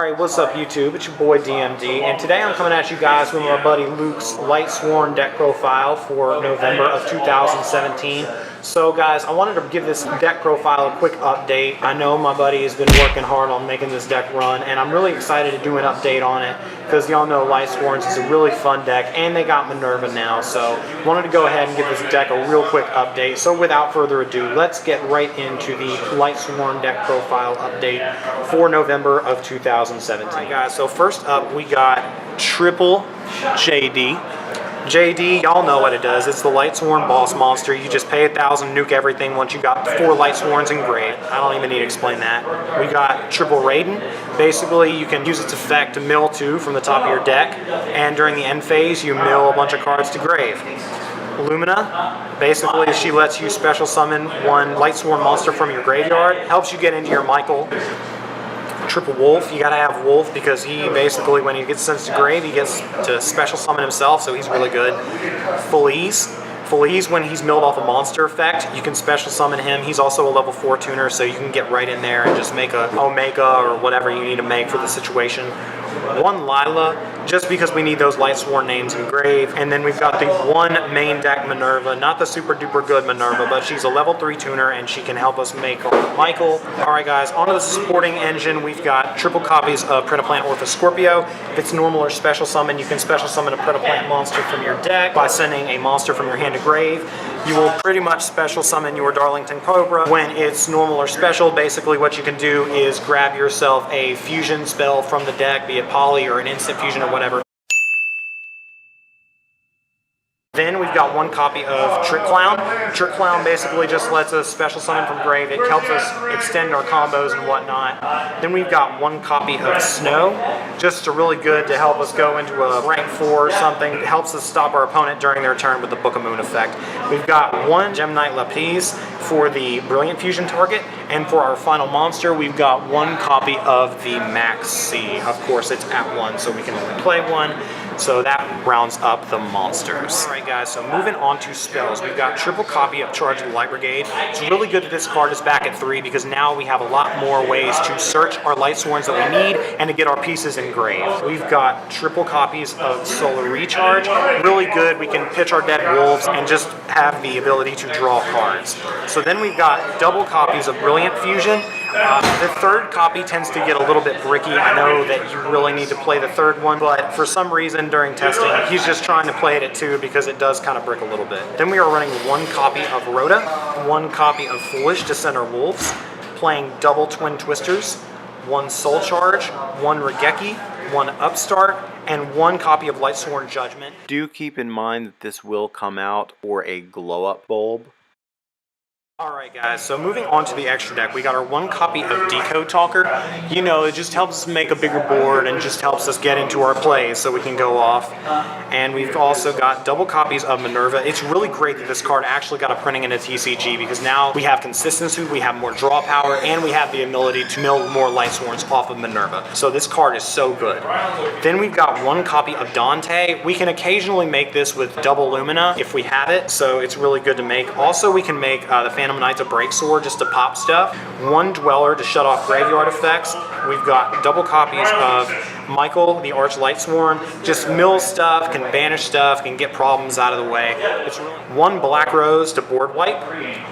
Alright, what's up YouTube? It's your boy DMD, and today I'm coming at you guys with my buddy Luke's Lightsworn deck profile for November of 2017. So guys, I wanted to give this deck profile a quick update. I know my buddy has been working hard on making this deck run, and I'm really excited to do an update on it, because y'all know Lightsworns is a really fun deck, and they got Minerva now, so wanted to go ahead and give this deck a real quick update. So without further ado, let's get right into the Lightsworn deck profile update for November of 2017. Alright guys, so first up we got Triple JD. JD, y'all know what it does. It's the Lightsworn boss monster. You just pay 1,000, nuke everything once you got 4 Lightsworns engraved. I don't even need to explain that. We got Triple Raiden. Basically, you can use its effect to mill 2 from the top of your deck, and during the end phase, you mill a bunch of cards to grave. Lumina, basically she lets you special summon 1 Lightsworn monster from your graveyard. Helps you get into your Michael. Triple Wolf, you gotta have Wolf because he basically, when he gets sent to grave, he gets to special summon himself, so he's really good. Feliz, when he's milled off a monster effect, you can special summon him. He's also a level 4 tuner, so you can get right in there and just make a Omega or whatever you need to make for the situation. 1 Lila, just because we need those Lightsworn names engraved. And then we've got the 1 main deck Minerva, not the super duper good Minerva, but she's a level 3 tuner and she can help us make Michael. Alright guys, onto the supporting engine, we've got triple copies of Predaplant Orpha Scorpio. If it's normal or special summon, you can special summon a Predaplant monster from your deck by sending a monster from your hand to grave. You will pretty much special summon your Darlington Cobra. When it's normal or special, basically what you can do is grab yourself a fusion spell from the deck, be it poly or an instant fusion or whatever. Then we've got 1 copy of Trick Clown. Trick Clown basically just lets us special summon from grave. It helps us extend our combos and whatnot. Then we've got 1 copy of Snow, just really good to help us go into a rank 4 or something. It helps us stop our opponent during their turn with the Book of Moon effect. We've got 1 Gem Knight Lapis for the Brilliant Fusion target. And for our final monster, we've got 1 copy of the Max C. Of course, it's at 1, so we can only play 1. So that rounds up the monsters. Alright guys, so moving on to spells. We've got triple copy of Charge of the Light Brigade. It's really good that this card is back at 3 because now we have a lot more ways to search our Lightsworns that we need and to get our pieces engraved. We've got triple copies of Solar Recharge. Really good. We can pitch our dead wolves and just have the ability to draw cards. So then we've got double copies of Brilliant Fusion. The 3rd copy tends to get a little bit bricky. I know that you really need to play the 3rd one, but for some reason during testing, he's just trying to play it at 2 because it does kind of brick a little bit. Then we are running 1 copy of Rhoda, 1 copy of Foolish to send our wolves, playing double Twin Twisters, 1 Soul Charge, 1 Regeki, 1 Upstart, and 1 copy of Lightsworn Judgment. Do keep in mind that this will come out for a glow-up bulb. Alright guys, so moving on to the extra deck, we got our 1 copy of Decode Talker. You know, it just helps us make a bigger board and just helps us get into our plays so we can go off. And we've also got double copies of Minerva. It's really great that this card actually got a printing in a TCG because now we have consistency, we have more draw power, and we have the ability to mill more Lightsworns off of Minerva. So this card is so good. Then we've got 1 copy of Dante. We can occasionally make this with double Lumina if we have it, so it's really good to make. Also, we can make the Phantom Knight's a break sword just to pop stuff. 1 Dweller to shut off graveyard effects. We've got double copies of Michael, the Arch Lightsworn. Just mill stuff, can banish stuff, can get problems out of the way. It's really 1 Black Rose to board wipe.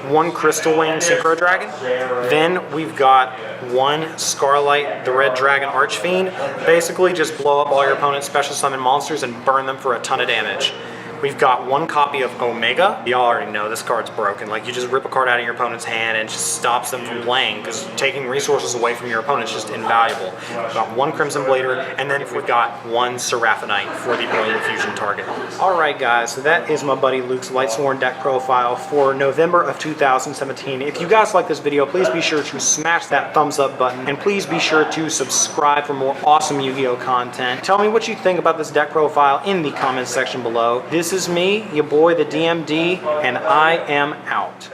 1 Crystal Wing Synchro Dragon. Then we've got 1 Scarlight, the Red Dragon Archfiend. Basically just blow up all your opponent's special summon monsters and burn them for a ton of damage. We've got 1 copy of Omega. Y'all already know this card's broken. Like, you just rip a card out of your opponent's hand and it just stops them from playing because taking resources away from your opponent is just invaluable. We've got 1 Crimson Blader, and then we've got 1 Seraphinite for the Brilliant Fusion target. Alright guys, so that is my buddy Luke's Lightsworn deck profile for November of 2017. If you guys like this video, please be sure to smash that thumbs up button, and please be sure to subscribe for more awesome Yu-Gi-Oh content. Tell me what you think about this deck profile in the comments section below. This is me, your boy the DMD, and I am out.